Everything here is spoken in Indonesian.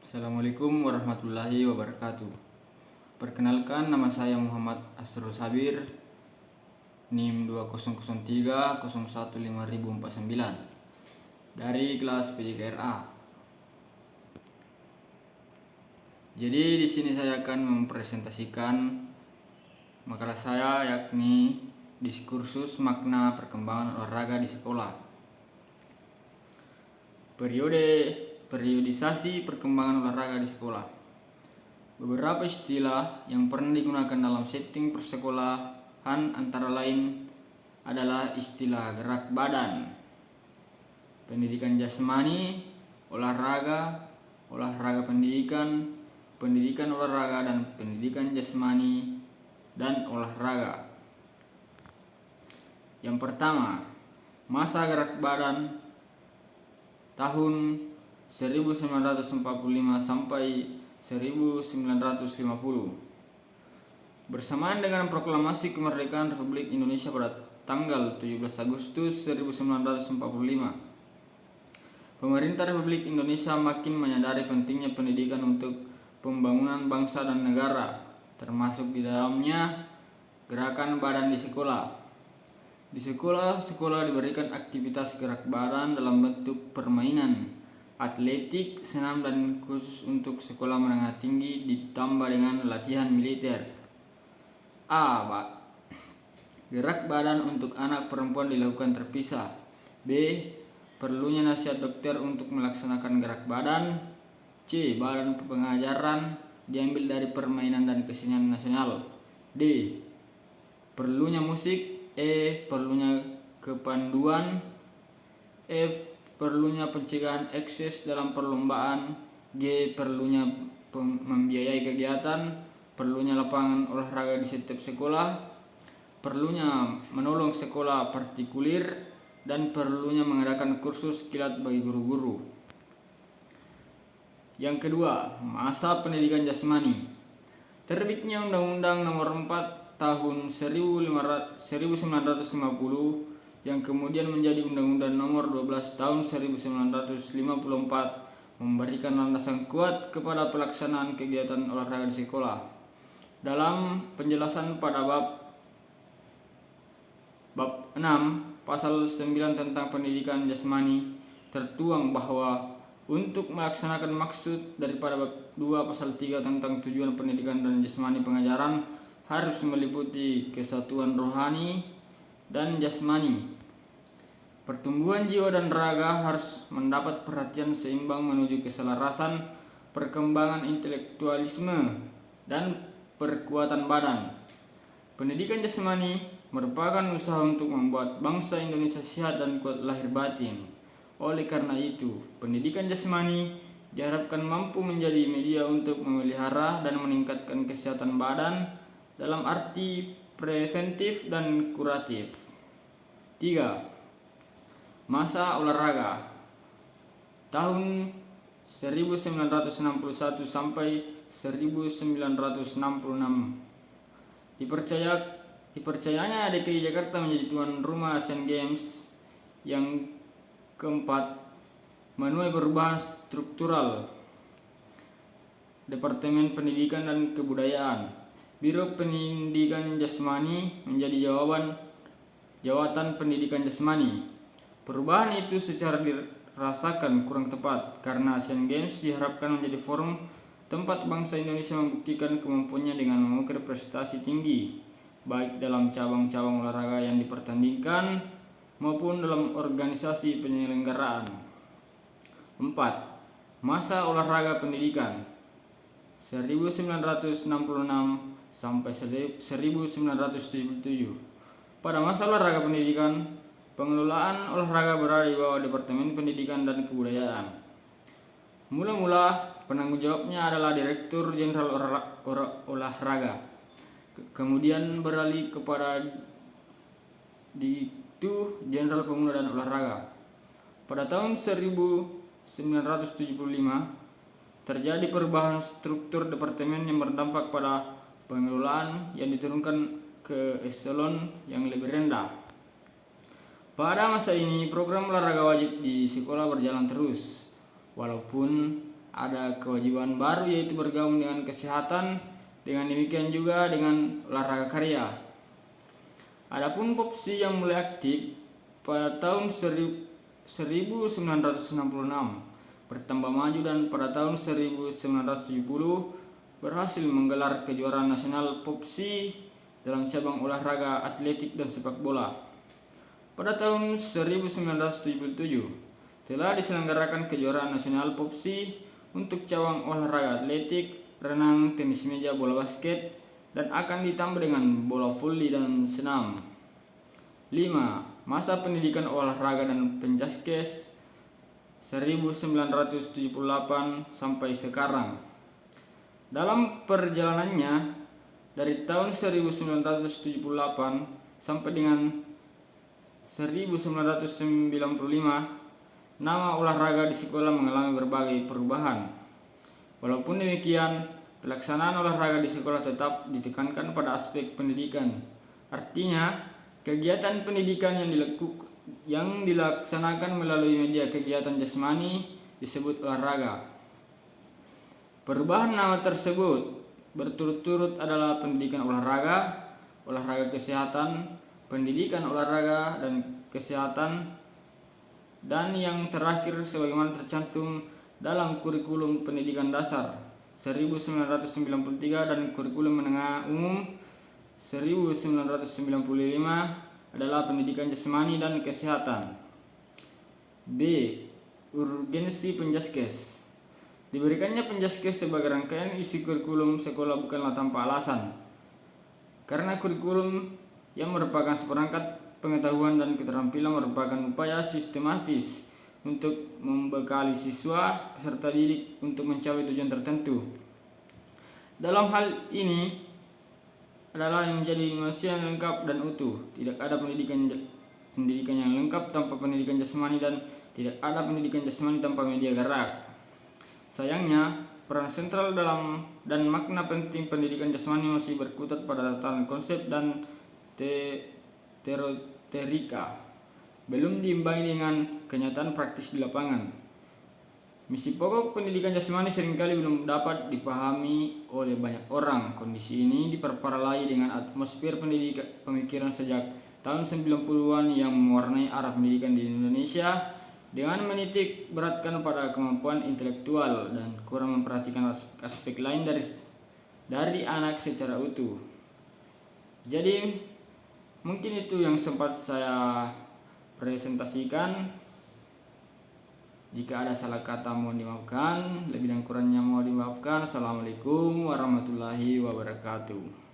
Assalamualaikum warahmatullahi wabarakatuh. Perkenalkan, nama saya Muhammad Asrul Sabir, NIM 2003015049 dari kelas PJKRA. Jadi di sini saya akan mempresentasikan makalah saya, yakni diskursus makna perkembangan olahraga di sekolah. Periodisasi perkembangan olahraga di sekolah. Beberapa istilah yang pernah digunakan dalam setting persekolahan antara lain adalah istilah gerak badan, pendidikan jasmani, olahraga, olahraga pendidikan, pendidikan olahraga, dan pendidikan jasmani dan olahraga. Yang pertama, masa gerak badan tahun 1945 sampai 1950. Bersamaan dengan proklamasi kemerdekaan Republik Indonesia pada tanggal 17 Agustus 1945, pemerintah Republik Indonesia makin menyadari pentingnya pendidikan untuk pembangunan bangsa dan negara, termasuk di dalamnya gerakan badan di sekolah. Di sekolah diberikan aktivitas gerak badan dalam bentuk permainan, atletik, senam, dan khusus untuk sekolah menengah tinggi ditambah dengan latihan militer. Gerak badan untuk anak perempuan dilakukan terpisah. B. Perlunya nasihat dokter untuk melaksanakan gerak badan. C. Badan pengajaran diambil dari permainan dan kesenian nasional. D. Perlunya musik. E. Perlunya kepanduan. F. Perlunya pencegahan ekses dalam perlombaan. G. Perlunya membiayai kegiatan. Perlunya lapangan olahraga di setiap sekolah. Perlunya menolong sekolah partikulir. Dan perlunya mengadakan kursus kilat bagi guru-guru. Yang kedua, masa pendidikan jasmani. Terbitnya Undang-Undang Nomor 4 Tahun 1950 yang kemudian menjadi Undang-Undang Nomor 12 Tahun 1954 memberikan landasan kuat kepada pelaksanaan kegiatan olahraga di sekolah. Dalam penjelasan pada bab 6 pasal 9 tentang pendidikan jasmani tertuang bahwa untuk melaksanakan maksud daripada bab 2 pasal 3 tentang tujuan pendidikan dan jasmani pengajaran harus meliputi kesatuan rohani dan jasmani. Pertumbuhan jiwa dan raga harus mendapat perhatian seimbang menuju keselarasan, perkembangan intelektualisme, dan perkuatan badan. Pendidikan jasmani merupakan usaha untuk membuat bangsa Indonesia sehat dan kuat lahir batin. Oleh karena itu, pendidikan jasmani diharapkan mampu menjadi media untuk memelihara dan meningkatkan kesehatan badan dalam arti preventif dan kuratif. 3. Masa olahraga tahun 1961 sampai 1966. Dipercayanya DKI Jakarta menjadi tuan rumah Asian Games yang keempat, menuai perubahan struktural Departemen Pendidikan dan Kebudayaan. Biro Pendidikan Jasmani menjadi Jawatan Pendidikan Jasmani. Perubahan itu secara dirasakan kurang tepat karena Asian Games diharapkan menjadi forum tempat bangsa Indonesia membuktikan kemampuannya dengan mengukir prestasi tinggi, baik dalam cabang-cabang olahraga yang dipertandingkan maupun dalam organisasi penyelenggaraan. 4. Masa olahraga pendidikan 1966 sampai 1977. Pada masa olahraga pendidikan, pengelolaan olahraga berada di bawah Departemen Pendidikan dan Kebudayaan. Mula-mula penanggung jawabnya adalah Direktur Jenderal Olahraga, kemudian beralih kepada Direktur Jenderal Pemuda dan Olahraga. Pada tahun 1975 terjadi perubahan struktur departemen yang berdampak pada pengelolaan yang diturunkan ke eselon yang lebih rendah. Pada masa ini program olahraga wajib di sekolah berjalan terus, walaupun ada kewajiban baru yaitu bergabung dengan kesehatan, dengan demikian juga dengan olahraga karya. Adapun Popsi yang mulai aktif pada tahun 1966 bertambah maju dan pada tahun 1970 berhasil menggelar kejuaraan nasional Popsi dalam cabang olahraga atletik dan sepak bola. Pada tahun 1977 telah diselenggarakan kejuaraan nasional Popsi untuk cabang olahraga atletik, renang, tenis meja, bola basket, dan akan ditambah dengan bola voli dan senam. 5. Masa pendidikan olahraga dan penjaskes 1978 sampai sekarang. Dalam perjalanannya dari tahun 1978 sampai dengan 1995, nama olahraga di sekolah mengalami berbagai perubahan. Walaupun demikian, pelaksanaan olahraga di sekolah tetap ditekankan pada aspek pendidikan. Artinya, kegiatan pendidikan yang dilaksanakan melalui media kegiatan jasmani disebut olahraga. Perubahan nama tersebut berturut-turut adalah pendidikan olahraga, olahraga kesehatan, pendidikan olahraga dan kesehatan, dan yang terakhir sebagaimana tercantum dalam kurikulum pendidikan dasar 1993 dan kurikulum menengah umum 1995 adalah pendidikan jasmani dan kesehatan. B. Urgensi penjaskes. Diberikannya penjaskes sebagai rangkaian isi kurikulum sekolah bukanlah tanpa alasan, karena kurikulum yang merupakan seperangkat pengetahuan dan keterampilan merupakan upaya sistematis untuk membekali siswa peserta didik untuk mencapai tujuan tertentu. Dalam hal ini adalah yang menjadi manusia yang lengkap dan utuh. Tidak ada pendidikan yang lengkap tanpa pendidikan jasmani dan tidak ada pendidikan jasmani tanpa media gerak. Sayangnya, peran sentral dalam dan makna penting pendidikan jasmani masih berkutat pada tataran konsep dan teorika, belum diimbangi dengan kenyataan praktis di lapangan. Misi pokok pendidikan jasmani seringkali belum dapat dipahami oleh banyak orang. Kondisi ini diperparah lagi dengan atmosfer pemikiran sejak tahun 90-an yang mewarnai arah pendidikan di Indonesia dengan menitik beratkan pada kemampuan intelektual dan kurang memperhatikan aspek lain dari anak secara utuh. Jadi mungkin itu yang sempat saya presentasikan. Jika ada salah kata mohon dimaafkan, lebih dan kurangnya mohon dimaafkan. Assalamualaikum warahmatullahi wabarakatuh.